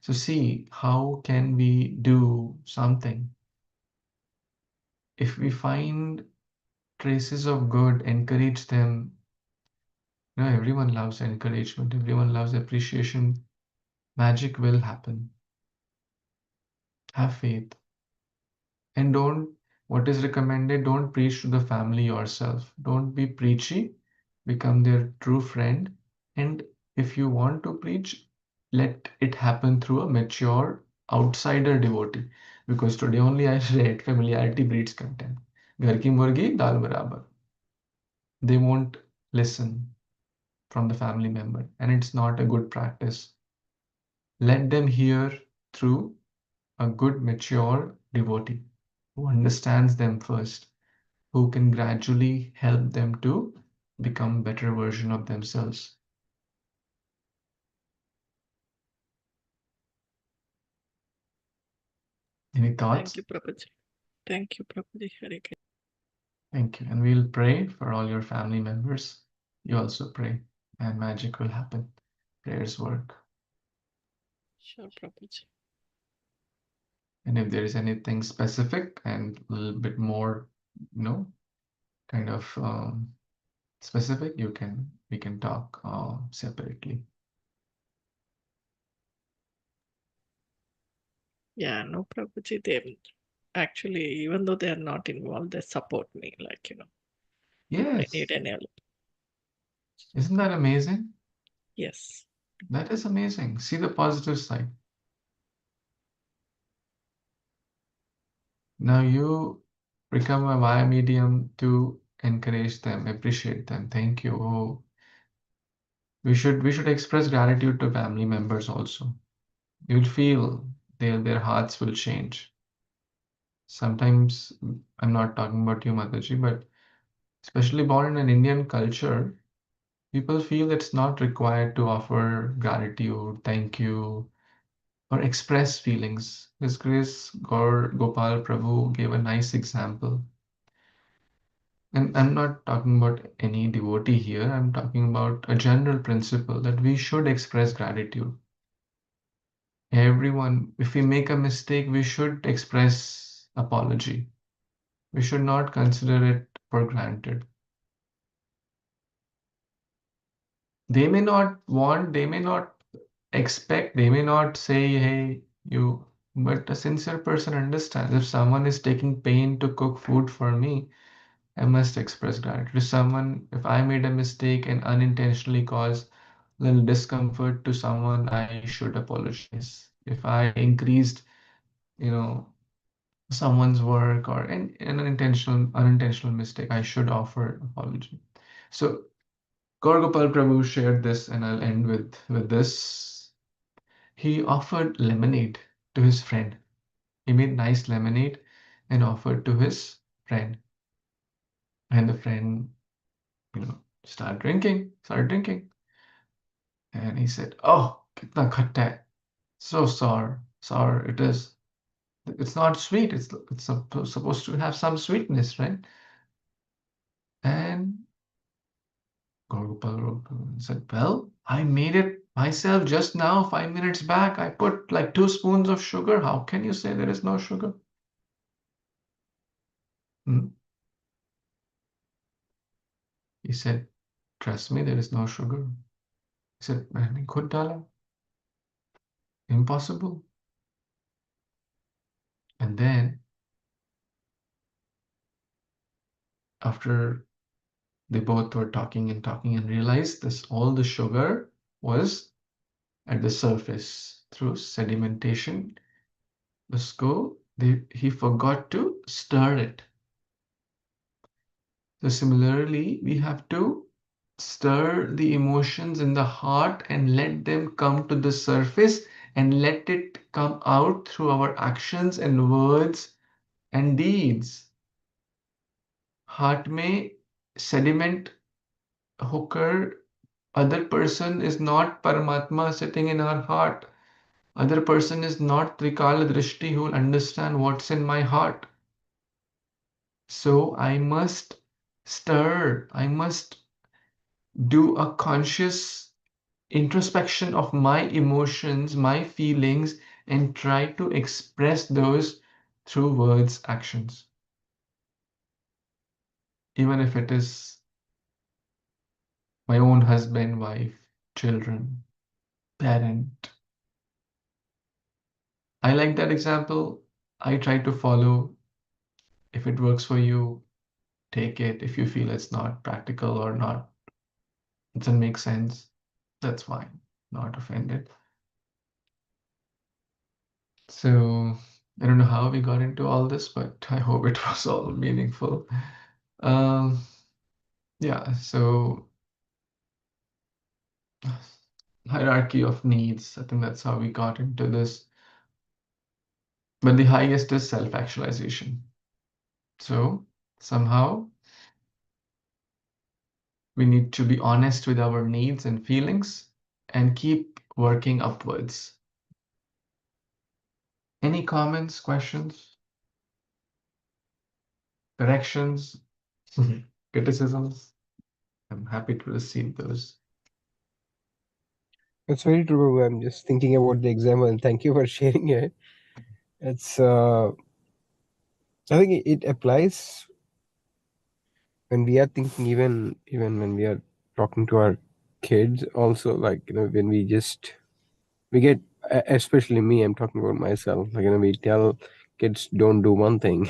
A: so see, how can we do something? If we find traces of good, encourage them. Everyone loves encouragement. Everyone loves appreciation. Magic will happen. Have faith. And what is recommended, don't preach to the family yourself. Don't be preachy. Become their true friend. And if you want to preach, let it happen through a mature outsider devotee. Because today only I read familiarity breeds contempt. Ghar ki murgi, dal barabar. They won't listen from the family member, and it's not a good practice. Let them hear through a good, mature devotee who understands them first, who can gradually help them to become better version of themselves. Any thoughts?
C: Thank you, Prabhuji. Thank you, Prabhuji. Hare Krishna.
A: Thank you. And we'll pray for all your family members. You also pray, and magic will happen. Prayers work.
C: Sure, Prabhuji.
A: And if there is anything specific and a little bit more, kind of specific, we can talk separately.
C: Yeah, no, Prabhuji, they actually, even though they are not involved, they support me, like, if I
A: Yes.
C: need any help.
A: Isn't that amazing?
C: Yes.
A: That is amazing. See the positive side. Now you become a via medium to encourage them, appreciate them. Thank you. Oh, we should express gratitude to family members also. You'll feel their hearts will change. Sometimes I'm not talking about you, Mataji, but especially born in an Indian culture, people feel it's not required to offer gratitude, thank you, or express feelings. His Grace Gopal Prabhu gave a nice example. And I'm not talking about any devotee here, I'm talking about a general principle that we should express gratitude. Everyone, if we make a mistake, we should express apology. We should not consider it for granted. They may not want, they may not expect, they may not say, hey, but a sincere person understands. If someone is taking pain to cook food for me, I must express gratitude. If I made a mistake and unintentionally caused little discomfort to someone, I should apologize. If I increased, someone's work or an unintentional mistake, I should offer apology. So Gaur Gopal Prabhu shared this, and I'll end with this. He offered lemonade to his friend. He made nice lemonade and offered to his friend. And the friend, started drinking. And he said, "Oh, kitna khatta hai. So sour it is. It's not sweet. It's supposed to have some sweetness, right?" And Gopal said, well, I made it myself just now, 5 minutes back. I put like 2 spoons of sugar. How can you say there is no sugar? He said, trust me, there is no sugar. He said, मैंने खुद डाला. Impossible. And then, after they both were talking and realized this, all the sugar was at the surface through sedimentation. He forgot to stir it. So similarly, we have to stir the emotions in the heart and let them come to the surface and let it come out through our actions and words and deeds. Heart में sediment होकर other person is not Paramatma sitting in our heart. Other person is not Trikala Drishti who will understand what's in my heart. So I must stir, I must do a conscious introspection of my emotions, my feelings, and try to express those through words, actions. Even if it is my own husband, wife, children, parent. I like that example. I try to follow. If it works for you, take it. If you feel it's not practical or not, it doesn't make sense, that's fine. Not offended. So I don't know how we got into all this, but I hope it was all meaningful. Yeah, so hierarchy of needs, I think that's how we got into this. But the highest is self-actualization. So somehow we need to be honest with our needs and feelings and keep working upwards. Any comments, questions, corrections, criticisms? I'm happy to receive those.
F: That's very true. I'm just thinking about the example, and thank you for sharing it. It's I think it applies when we are thinking, even when we are talking to our kids also, like, when we get, especially me, I'm talking about myself, like, we tell kids don't do one thing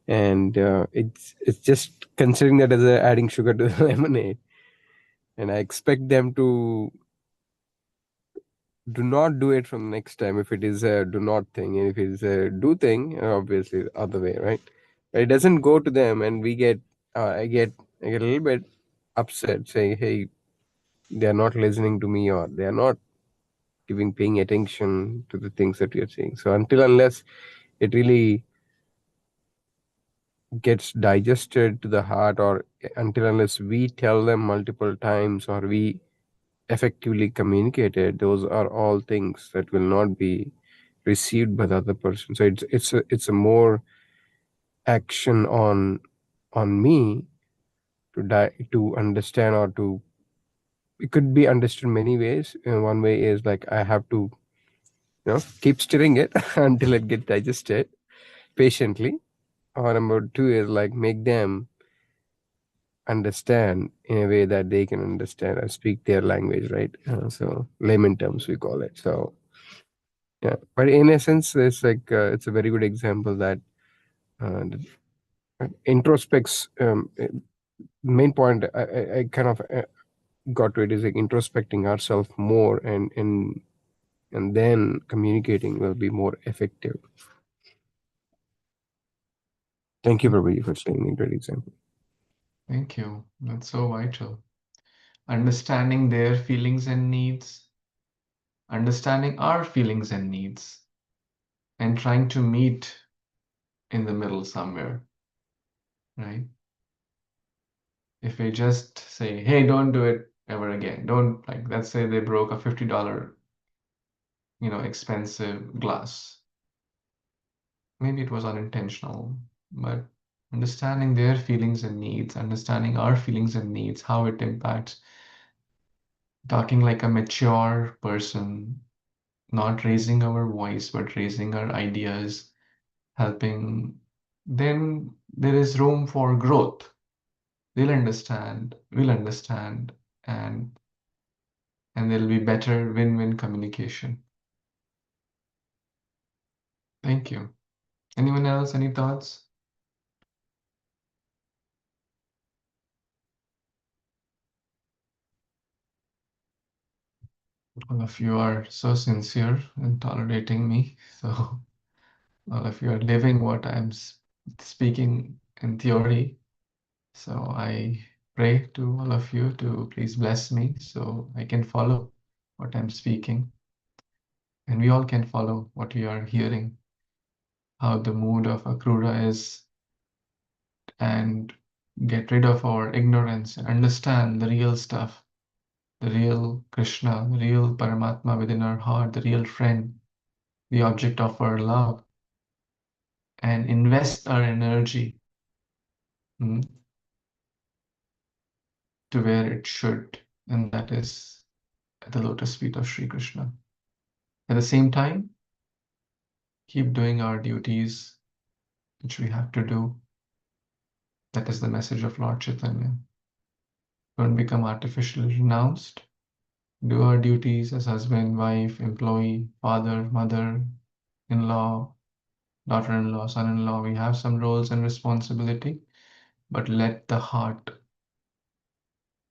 F: and it's just considering that as adding sugar to the lemonade, and I expect them to do not do it from next time if it is a do not thing, and if it is a do thing, obviously the other way, right? But it doesn't go to them, and we get I get a little bit upset, saying, hey, they are not listening to me, or they are not paying attention to the things that we are saying. So until unless it really gets digested to the heart, or until unless we tell them multiple times, or we effectively communicate it, those are all things that will not be received by the other person. So it's a more action on me to understand, or to, it could be understood many ways. One way is like I have to keep stirring it until it gets digested patiently. Or number two is like make them understand in a way that they can understand and speak their language, right? So layman terms we call it. So yeah, but in essence, it's like it's a very good example that introspects. Main point I kind of got to it is like introspecting ourselves more, and then communicating will be more effective. Thank you, Prabhuji, for saying a great example.
A: Thank you. That's so vital. Understanding their feelings and needs, understanding our feelings and needs, and trying to meet in the middle somewhere, right? If we just say, hey, don't do it ever again. Don't, like, let's say they broke a $50, expensive glass. Maybe it was unintentional, but understanding their feelings and needs, understanding our feelings and needs, how it impacts, talking like a mature person, not raising our voice, but raising our ideas, helping, then there is room for growth. They'll understand, we'll understand, and there'll be better win-win communication. Thank you. Anyone else? Any thoughts? All of you are so sincere in tolerating me. So all of you are living what I'm speaking in theory. So I pray to all of you to please bless me so I can follow what I'm speaking. And we all can follow what we are hearing, how the mood of Akrura is, and get rid of our ignorance and understand the real stuff, the real Krishna, the real Paramatma within our heart, the real friend, the object of our love, and invest our energy to where it should, and that is at the lotus feet of Sri Krishna. At the same time, keep doing our duties, which we have to do. That is the message of Lord Chaitanya. Don't become artificially renounced. Do our duties as husband, wife, employee, father, mother, in-law, daughter-in-law, son-in-law. We have some roles and responsibility, but let the heart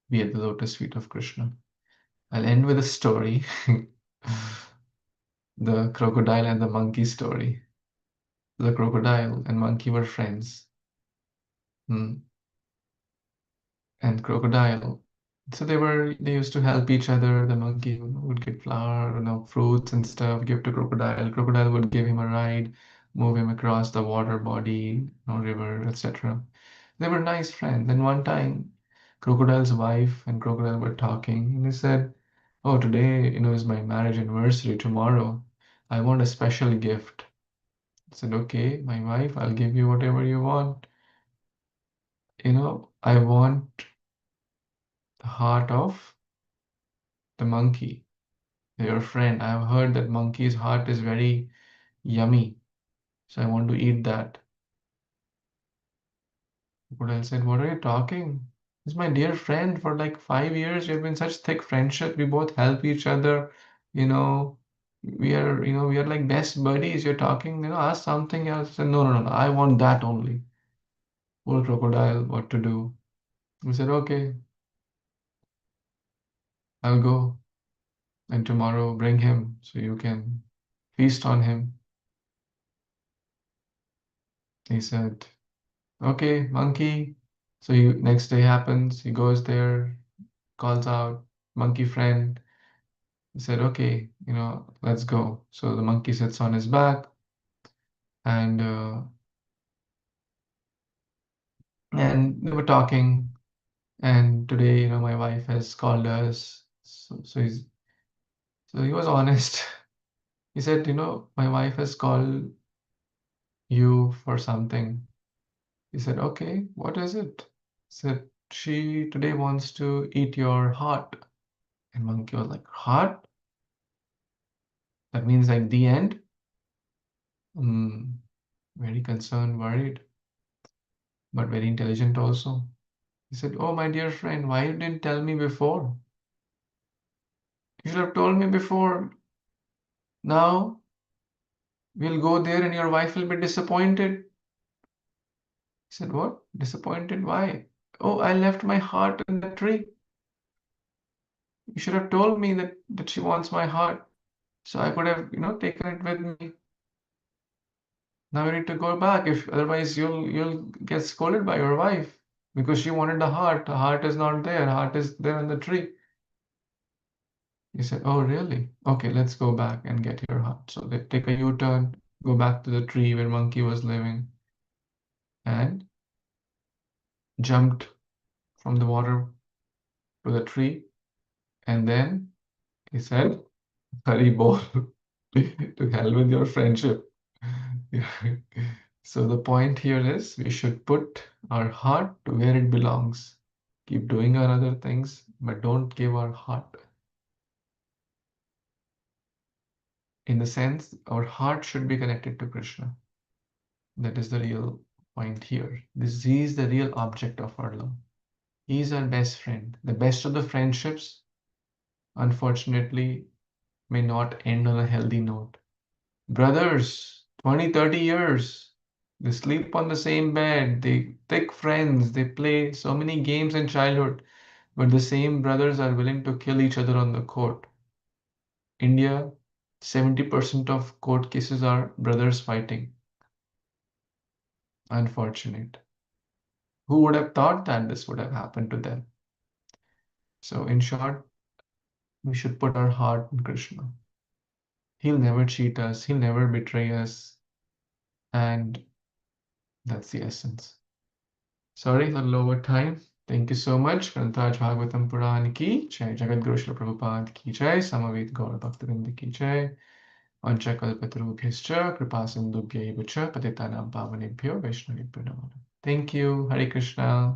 A: be at the lotus feet of Krishna. I'll end with a story. The crocodile and the monkey story. The crocodile and monkey were friends. And crocodile, so they used to help each other. The monkey would get flour, fruits and stuff, give to crocodile. Crocodile would give him a ride, move him across the water body, river, etc. They were nice friends. And one time, crocodile's wife and crocodile were talking, and he said, "Oh, today, is my marriage anniversary. Tomorrow, I want a special gift." I said, "Okay, my wife, I'll give you whatever you want. I want the heart of the monkey, your friend. I've heard that monkey's heart is very yummy, so I want to eat that." Crocodile said, "What are you talking? He's my dear friend for like 5 years. We've been such thick friendship. We both help each other. You know, we are like best buddies. You're talking, ask something else." I said, "No, no, no, no. I want that only." Poor crocodile, what to do? He said, "Okay, I'll go and tomorrow bring him so you can feast on him." He said, "Okay, monkey." So next day happens, he goes there, calls out, "Monkey friend." He said, "Okay, let's go." So the monkey sits on his back, and they were talking. And today, my wife has called us. So he was honest. He said, "My wife has called you for something." He said, "Okay, what is it?" He said, "She today wants to eat your heart." And monkey was like, "Heart? That means like the end?" Very concerned, worried, but very intelligent also. He said, "Oh, my dear friend, why you didn't tell me before? You should have told me before. Now we'll go there and your wife will be disappointed." He said, "What? Disappointed? Why?" "Oh, I left my heart in the tree. You should have told me that she wants my heart. So I could have, taken it with me. Now you need to go back. If otherwise you'll get scolded by your wife because she wanted the heart. The heart is not there. The heart is there in the tree." He said, "Oh, really? Okay, let's go back and get your heart." So they take a U-turn, go back to the tree where monkey was living, and jumped from the water to the tree. And then he said, "Hari bol." To hell with your friendship. So the point here is we should put our heart to where it belongs. Keep doing our other things, but don't give our heart. In the sense, our heart should be connected to Krishna. That is the real point here. He is the real object of our love. He is our best friend. The best of the friendships, unfortunately, may not end on a healthy note. Brothers, 20, 30 years, they sleep on the same bed, they thick friends, they play so many games in childhood, but the same brothers are willing to kill each other on the court. India, 70% of court cases are brothers fighting. Unfortunate. Who would have thought that this would have happened to them? So in short, we should put our heart in Krishna. He'll never cheat us, he'll never betray us, and that's the essence. Sorry, a little over time. Thank you so much. Granthaj Bhagavatam Puran ki jai, Jagat Guru Śrīla Prabhupada ki jai, Samaved Gaura Bhaktivinoda ki jai, Vancha Kalpatarubhyascha, Kripa Sindhubhyaiva cha, Patitanam Pavanebhyo Vaishnavibhyo Namo Namaः. Thank you. Hare Krishna.